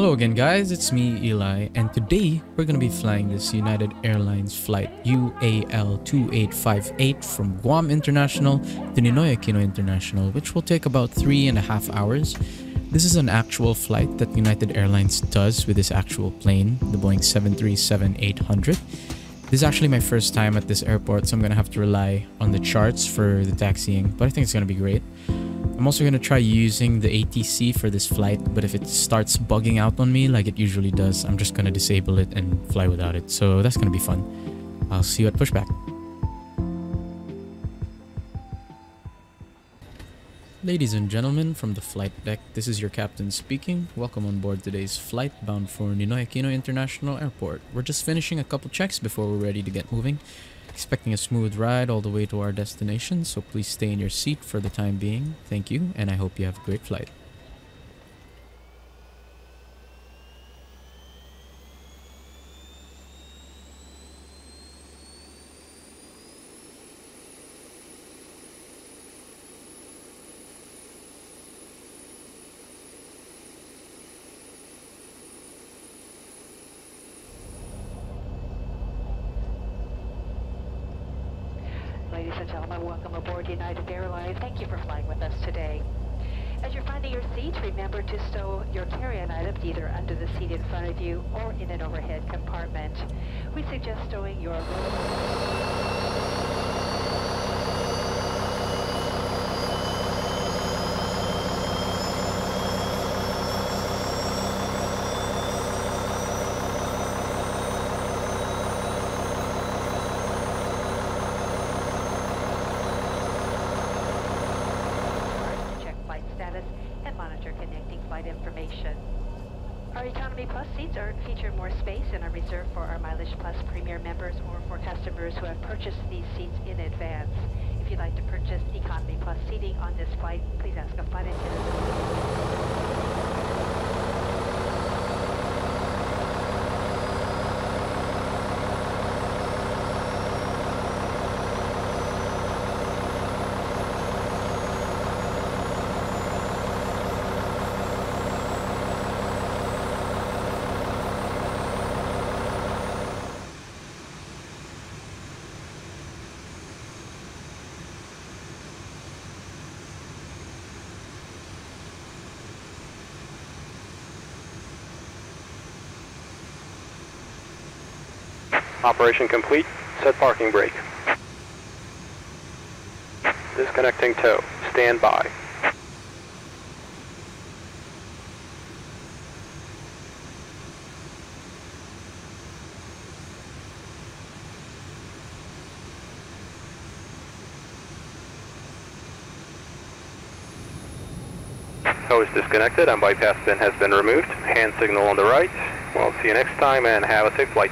Hello again guys, it's me Eli, and today we're gonna be flying this United Airlines flight UAL2858 from Guam International to Ninoy Aquino International, which will take about 3.5 hours. This is an actual flight that United Airlines does with this actual plane, the Boeing 737-800. This is actually my first time at this airport, so I'm gonna have to rely on the charts for the taxiing, but I think it's gonna be great. I'm also going to try using the ATC for this flight, but if it starts bugging out on me like it usually does, I'm just going to disable it and fly without it. So that's going to be fun. I'll see you at pushback. Ladies and gentlemen, from the flight deck, this is your captain speaking. Welcome on board today's flight bound for Ninoy Aquino International Airport. We're just finishing a couple checks before we're ready to get moving. Expecting a smooth ride all the way to our destination, so please stay in your seat for the time being. Thank you, and I hope you have a great flight. Ladies and gentlemen, welcome aboard United Airlines. Thank you for flying with us today. As you're finding your seat, remember to stow your carry-on items either under the seat in front of you or in an overhead compartment. We suggest stowing your and monitor connecting flight information. Our Economy Plus seats feature more space and are reserved for our Mileage Plus Premier members or for customers who have purchased these seats in advance. If you'd like to purchase Economy Plus seating on this flight, please ask a flight attendant. Operation complete. Set parking brake. Disconnecting tow. Stand by. Tow is disconnected and bypass pin has been removed. Hand signal on the right. We'll see you next time and have a safe flight.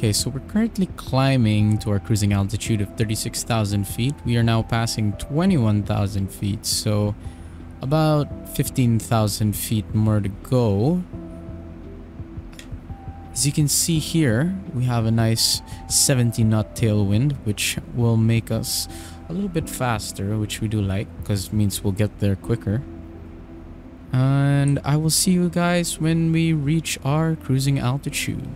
Okay, so we're currently climbing to our cruising altitude of 36,000 feet. We are now passing 21,000 feet, so about 15,000 feet more to go. As you can see here, we have a nice 70-knot tailwind, which will make us a little bit faster, which we do like, because it means we'll get there quicker. And I will see you guys when we reach our cruising altitude.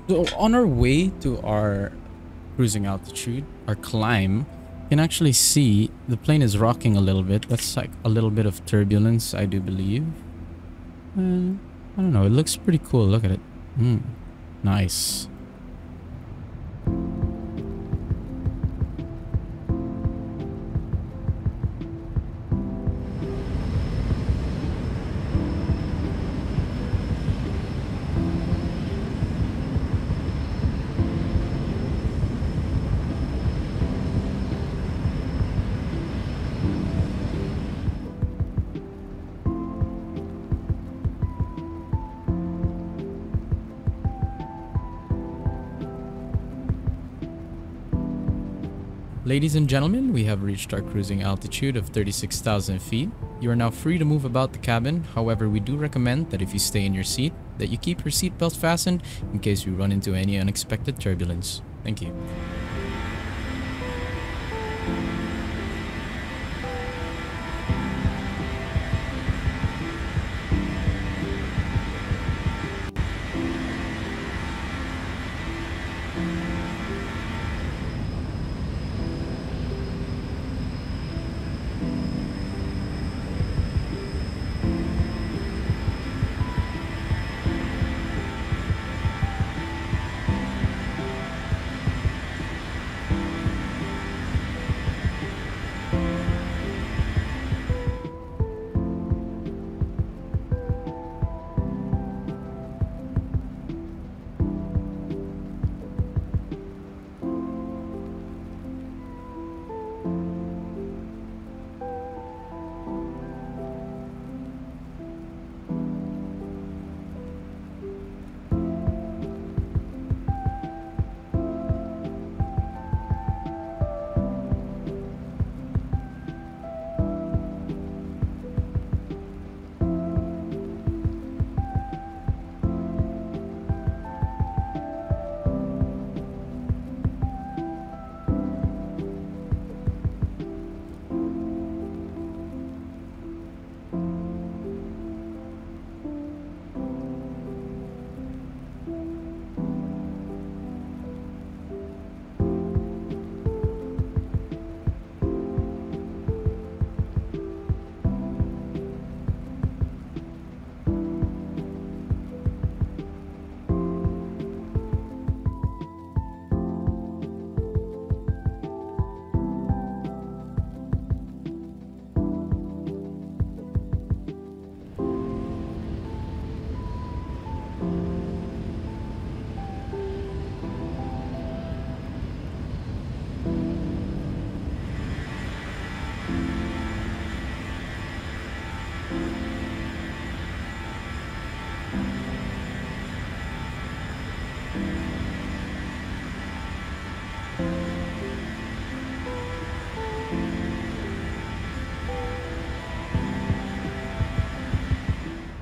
So on our way to our cruising altitude, our climb, you can actually see the plane is rocking a little bit. That's like a little bit of turbulence, I do believe. And I don't know, it looks pretty cool. Look at it. Nice. Ladies and gentlemen, we have reached our cruising altitude of 36,000 feet. You are now free to move about the cabin. However, we do recommend that if you stay in your seat, that you keep your seatbelt fastened in case you run into any unexpected turbulence. Thank you.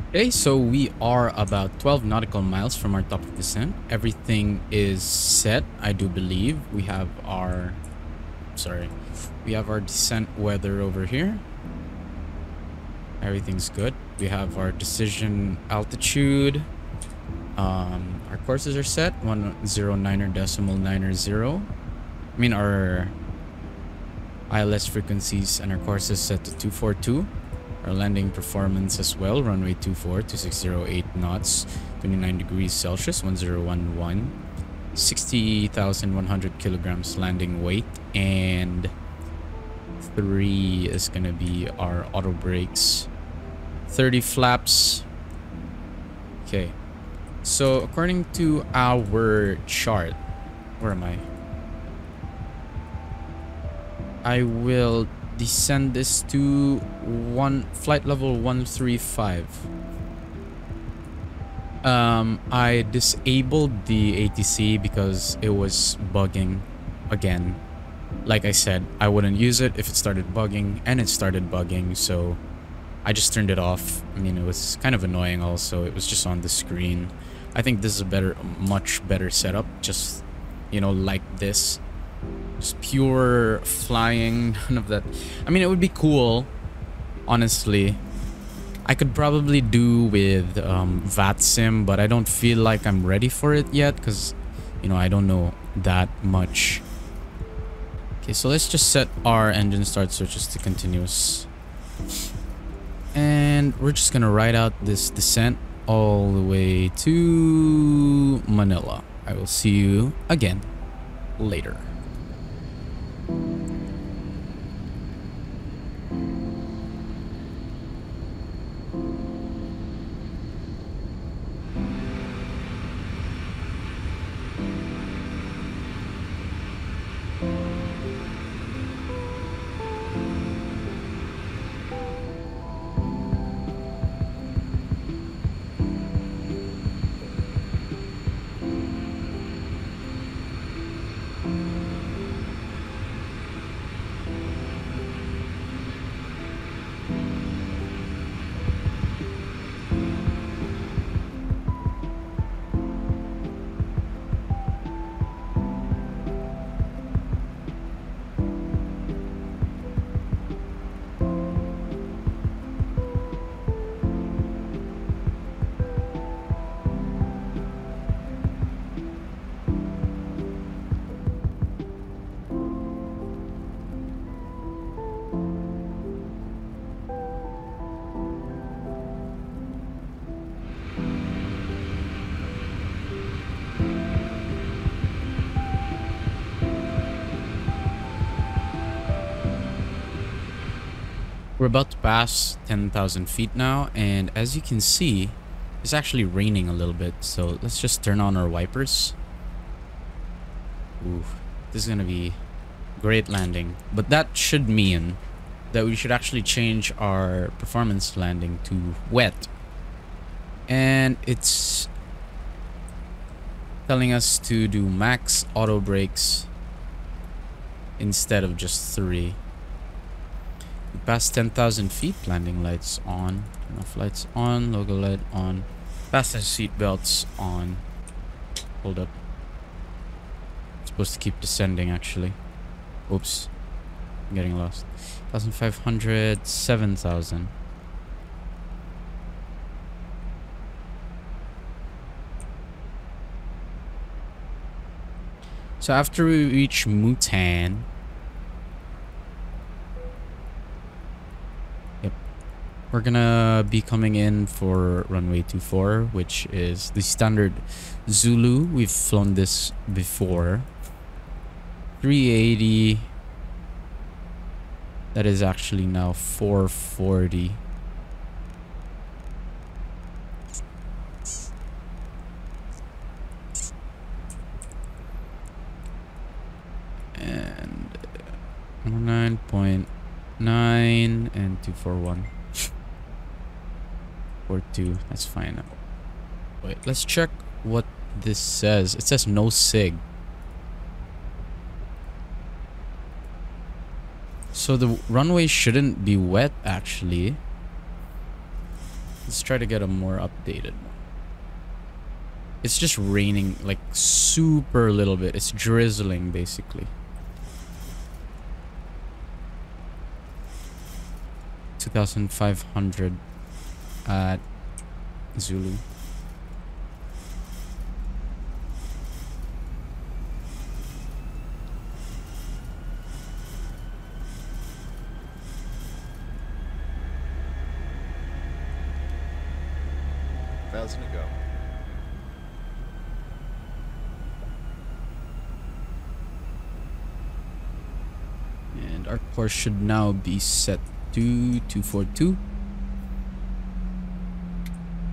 Okay, so we are about 12 nautical miles from our top of descent. Everything is set, I do believe. We have our descent weather over here. Everything's good. We have our decision altitude. Our courses are set 109.90. I mean, our ILS frequencies and our courses set to 242. Our landing performance as well, runway 24, 2608 knots, 29 degrees Celsius, 1011. 60,100 kilograms landing weight, and 3 is gonna be our auto brakes. 30 flaps. Okay, so according to our chart, where am I will descend this to flight level 135. I disabled the ATC because it was bugging again. Like I said, I wouldn't use it if it started bugging, and it started bugging, so I just turned it off. I mean, it was kind of annoying also. It was just on the screen. I think this is a much better setup, just, you know, like this. Just pure flying, none of that. I mean, it would be cool, honestly. I could probably do with VATSIM, but I don't feel like I'm ready for it yet because, you know, I don't know that much. Okay, so let's just set our engine start switches to continuous. And we're just gonna ride out this descent all the way to Manila. I will see you again later. We're about to pass 10,000 feet now, and as you can see, it's actually raining a little bit, so let's just turn on our wipers. Ooh, this is gonna be great landing, but that should mean that we should actually change our performance landing to wet, and it's telling us to do max auto brakes instead of just 3. Past 10,000 feet, landing lights on, turn off lights on, logo light on, fasten seat belts on. Hold up. It's supposed to keep descending actually. Oops. I'm getting lost. 1,500, 7,000. So after we reach Mutan, we're gonna be coming in for runway 24, which is the standard Zulu. We've flown this before. 380. That is actually now 440. And 9.9 and 241. 42, that's fine. Wait, let's check what this says. It says no sig. So the runway shouldn't be wet actually. Let's try to get a more updated one. It's just raining like super little bit. It's drizzling basically. 2,500 at Zulu. Thousand to go. our course should now be set to 242.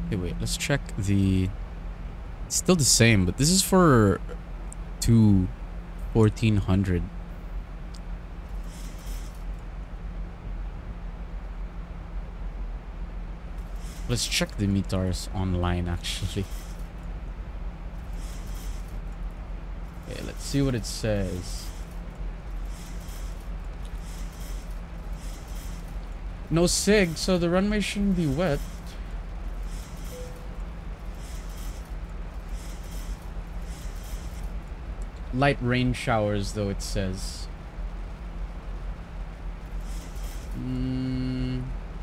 Okay, wait, let's check the... It's still the same, but this is for 1400. Let's check the meters online actually. Okay, let's see what it says. No SIG, so the runway shouldn't be wet. Light rain showers, though, it says.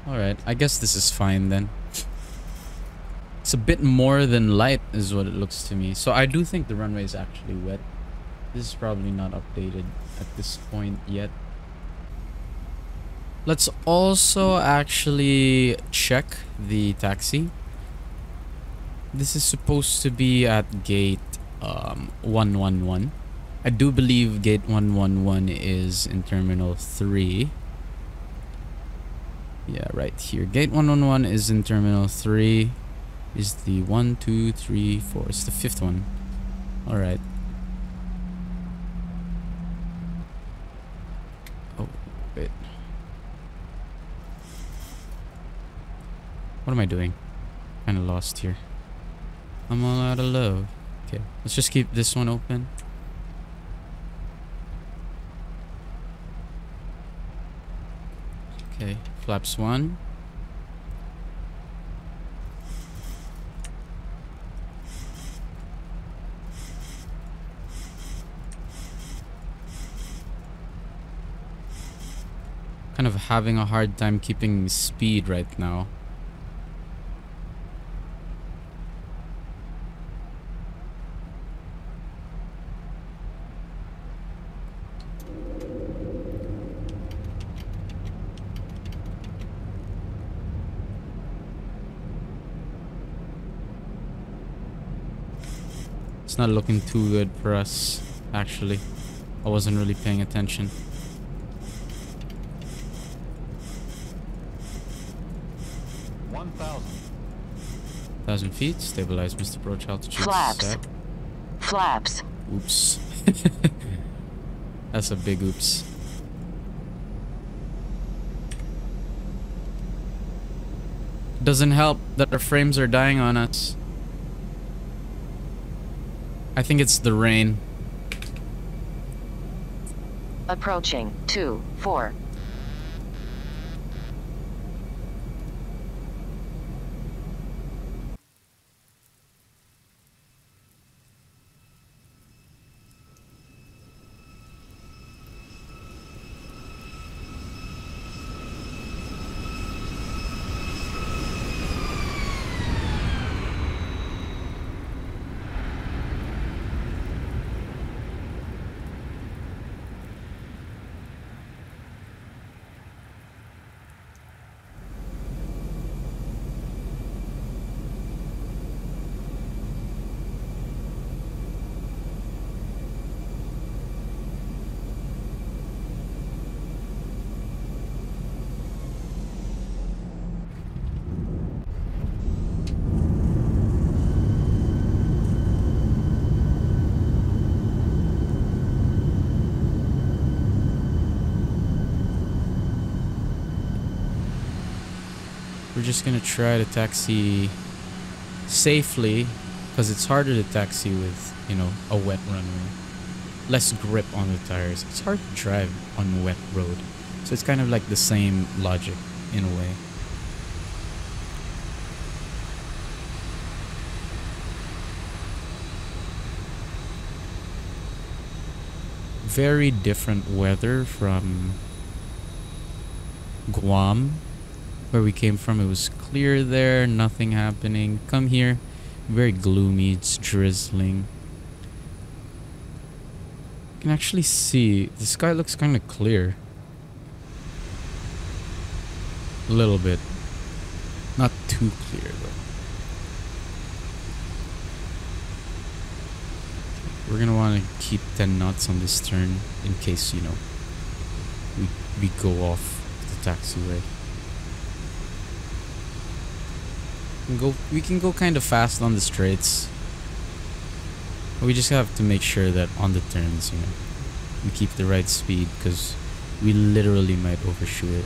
Alright, I guess this is fine then. It's a bit more than light is what it looks to me. So I do think the runway is actually wet. This is probably not updated at this point yet. Let's also actually check the taxi. This is supposed to be at gate 111. I do believe gate 111 is in terminal 3. Yeah, right here. Gate 111 is in terminal 3. Is the 1, 2, 3, 4. It's the 5th one. Alright. Oh, wait. What am I doing? Kinda lost here. I'm all out of love. Okay, let's just keep this one open. Okay, flaps 1. Kind of having a hard time keeping speed right now. It's not looking too good for us, actually. I wasn't really paying attention. 1,000 feet. Stabilize missed approach altitude. Flaps. Set. Flaps. Oops. That's a big oops. Doesn't help that our frames are dying on us. I think it's the rain. Approaching 2-4. We're just gonna try to taxi safely, because it's harder to taxi with, you know, a wet runway. Less grip on the tires. It's hard to drive on wet road. So it's kind of like the same logic in a way. Very different weather from Guam, where we came from. It was clear there, nothing happening. Come here, very gloomy, it's drizzling. You can actually see the sky looks kind of clear. A little bit. Not too clear though. We're gonna want to keep 10 knots on this turn in case, you know, we we go off the taxiway. We can go kind of fast on the straights. We just have to make sure that on the turns, we keep the right speed, because we literally might overshoot it.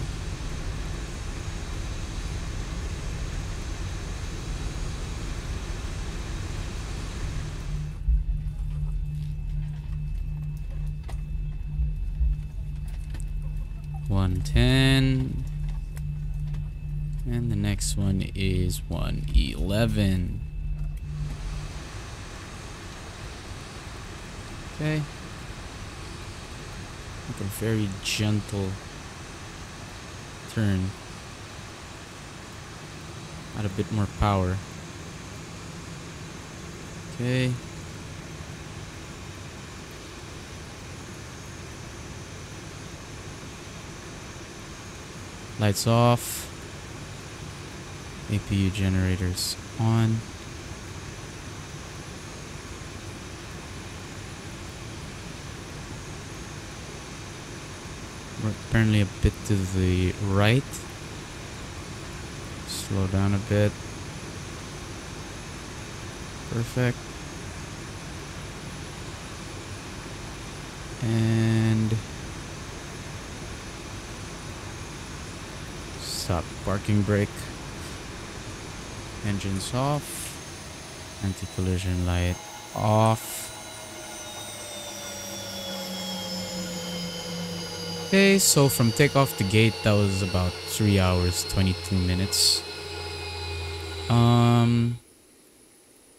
$110, and the next one is $111. Okay. Like a very gentle turn. Add a bit more power. Okay. Lights off. APU generators on. We're apparently a bit to the right. Slow down a bit. Perfect. And stop. Parking brake. Engines off. Anti-collision light off. Okay, so from takeoff to gate, that was about 3 hours, 22 minutes.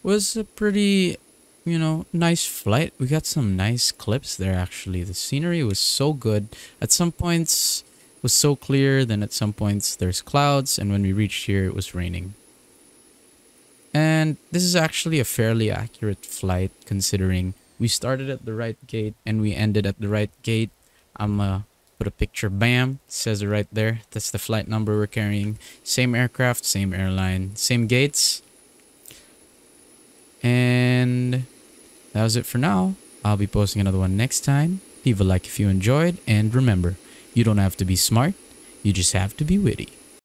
Was a pretty, nice flight. We got some nice clips there, actually. The scenery was so good. At some points, it was so clear. Then at some points, there's clouds. And when we reached here, it was raining. And this is actually a fairly accurate flight, considering we started at the right gate and we ended at the right gate. I'm put a picture, bam, it says it right there. That's the flight number we're carrying. Same aircraft, same airline, same gates. And that was it for now. I'll be posting another one next time. Leave a like if you enjoyed, and remember, you don't have to be smart, you just have to be witty.